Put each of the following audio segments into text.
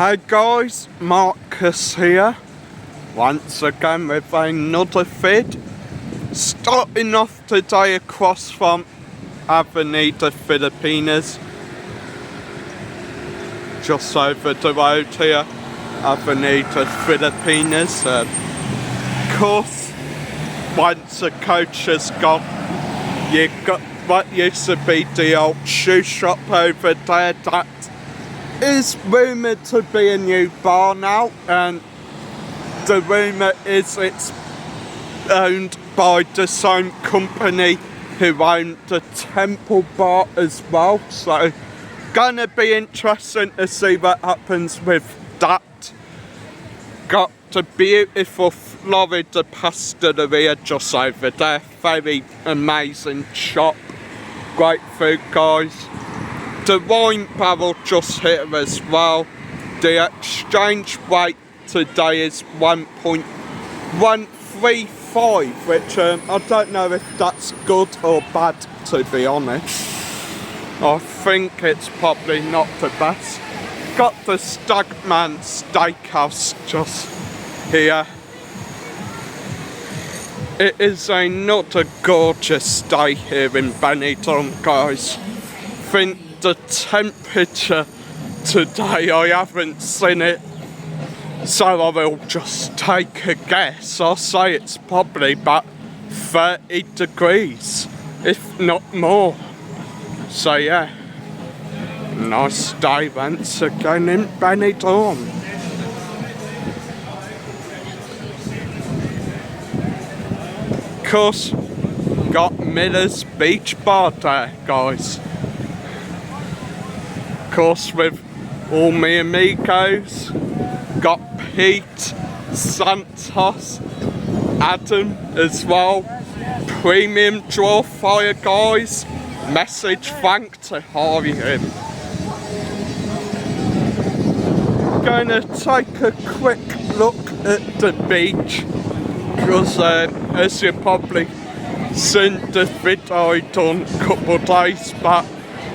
Hey guys, Marcus here, once again with another vid. Starting off today across from Avenida Filipinas, just over the road here, Avenida Filipinas. Of course, once the coach has gone, you got what used to be the old shoe shop over there. That is rumoured to be a new bar now, and the rumour is it's owned by the same company who owned the Temple Bar as well, so gonna be interesting to see what happens with that. Got the beautiful Florida Pasteleria just over there, very amazing shop, great food guys. The wine barrel just here as well. The exchange rate today is 1.135, which I don't know if that's good or bad, to be honest. I think it's probably not the best. Got the Stagman Steakhouse just here. It is another gorgeous day here in Benidorm, guys. Think the temperature today, I haven't seen it, so I will just take a guess. I'll say it's probably about 30 degrees, if not more. So yeah, nice day once again in Benidorm. Of course, got Miller's Beach Bar there, guys. Of course, with all my amigos, got Pete, Santos, Adam as well. Premium draw fire guys. Message thank to Harvey him. Gonna take a quick look at the beach, because as you probably seen the video I done a couple of days back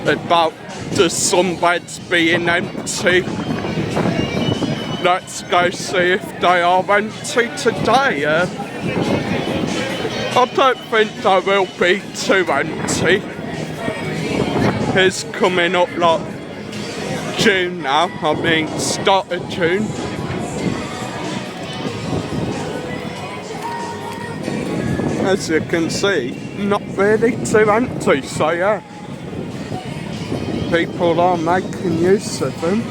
about the sunbeds being empty. Let's go see if they are empty today. I don't think they will be too empty. It's coming up like June now, I mean start of June. As you can see, not really too empty, so yeah. People are making use of them.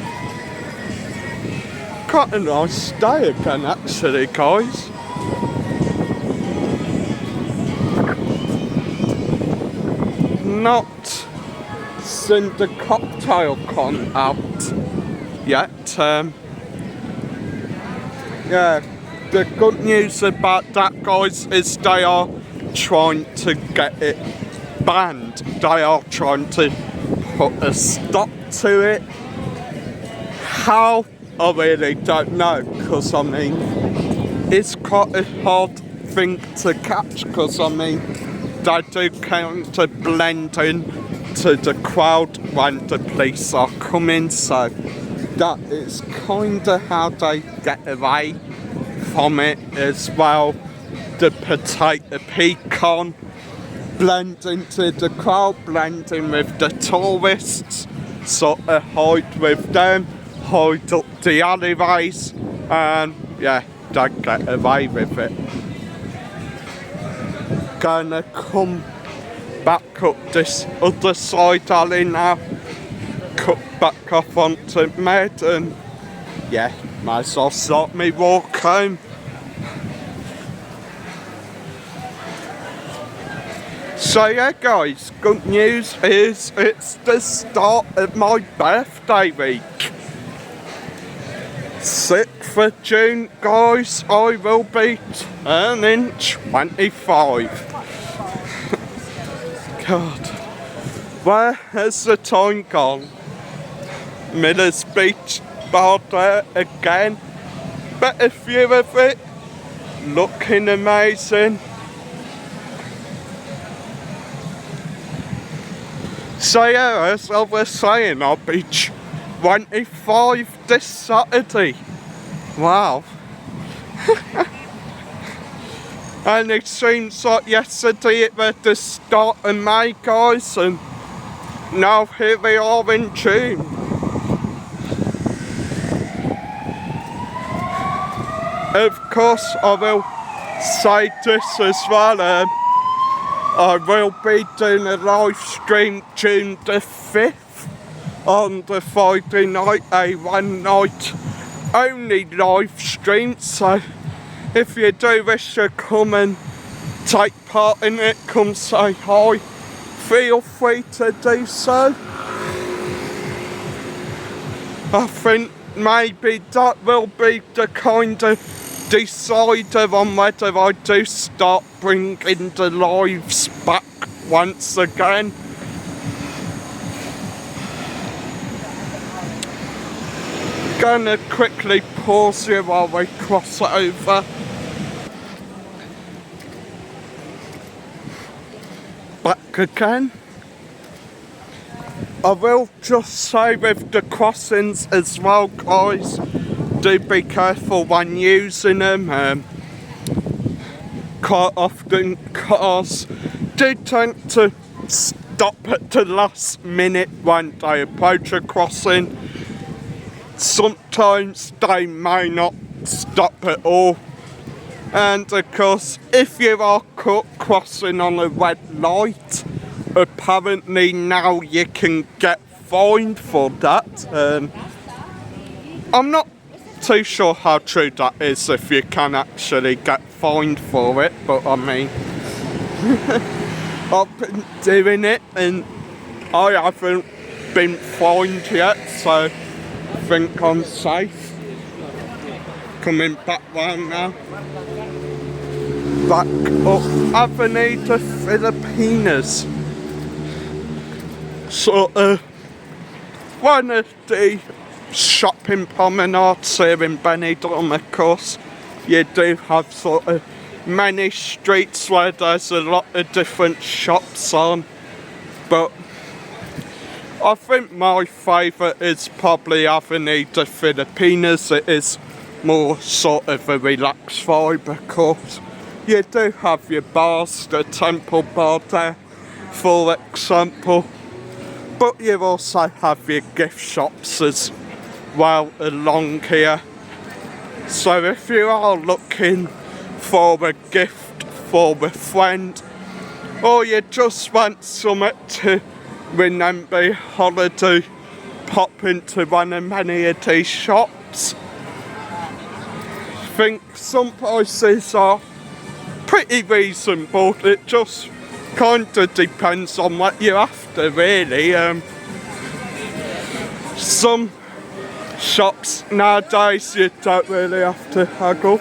Quite a nice day again actually, guys. Not seen the cocktail con out yet. Yeah, the good news about that, guys, is they are trying to get it banned. They are trying to put a stop to it. How? I really don't know, because I mean it's quite a hard thing to catch, because I mean they do kind to blend in to the crowd when the police are coming, so that is kind of how they get away from it as well. The potato pecan, blend into the crowd, blending with the tourists, sort of hide with them, hide up the alleyways, and yeah, they get away with it. Gonna come back up this other side alley now, cut back off onto Med, and yeah, might as well start me walk home. So yeah guys, good news is it's the start of my birthday week. 6th of June, guys, I will be turning 25. God, where has the time gone? Miller's Beach Bar there again. Better view of it, looking amazing. So yeah, as I was saying, I'll be 25 this Saturday. Wow. And it seems like yesterday it was the start of May, guys, and now here we are in June. Of course, I will say this as well, I will be doing a live stream June the 5th on the Friday night, a one night only live stream, so if you do wish to come and take part in it, come say hi, feel free to do so. I think maybe that will be the kind of decider on whether I do start bringing the lives back once again. Gonna quickly pause here while we cross over. Back again. I will just say with the crossings as well, guys, do be careful when using them. Quite often cars do tend to stop at the last minute when they approach a crossing. Sometimes they may not stop at all. And of course, if you are caught crossing on a red light, apparently now you can get fined for that. I'm not too sure how true that is, if you can actually get fined for it, but I mean, I've been doing it and I haven't been fined yet, so I think I'm safe. Coming back round now. Back up Avenue to Filipinas. Sort of one of the shopping promenades here in Benidorm, of course. You do have sort of many streets where there's a lot of different shops on, but I think my favourite is probably Avenue de Filipinas. It is more sort of a relaxed vibe, of course. You do have your bars, the Temple Bar there, for example, but you also have your gift shops as well along here. So if you are looking for a gift for a friend, or you just want something to remember your holiday, pop into one of many of these shops. I think some prices are pretty reasonable. It just kind of depends on what you're after, really. Some shops nowadays you don't really have to haggle.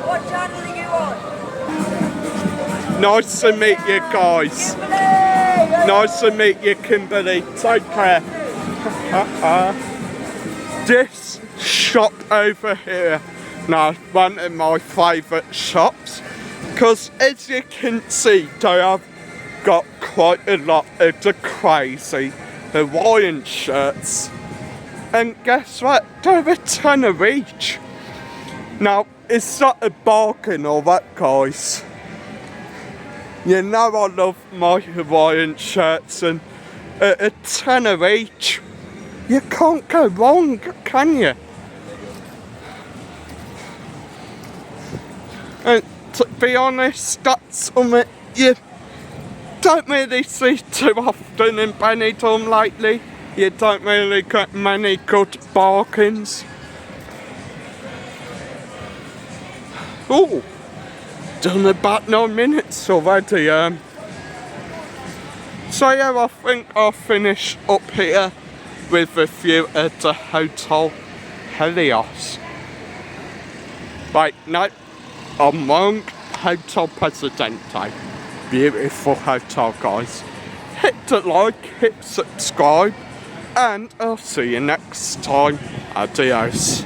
What channel are you on? Nice to meet you guys. Kimberly! Nice to meet you, Kimberly. Take care. This shop over here, now one of my favourite shops, because as you can see they have got quite a lot of the crazy Hawaiian shirts, and guess what, they're a tenner each. Now is that a bargain or what, guys? You know I love my Hawaiian shirts, and a tenner each, you can't go wrong, can you? And to be honest, that's something you don't really see too often in Benidorm lately. You don't really get many good bargains. Oh, done about 9 minutes already. So yeah, I think I'll finish up here with a view at the Hotel Helios. Wait, no, I'm wrong. Hotel Presidente. Beautiful hotel, guys. Hit the like, hit subscribe, and I'll see you next time. Adios.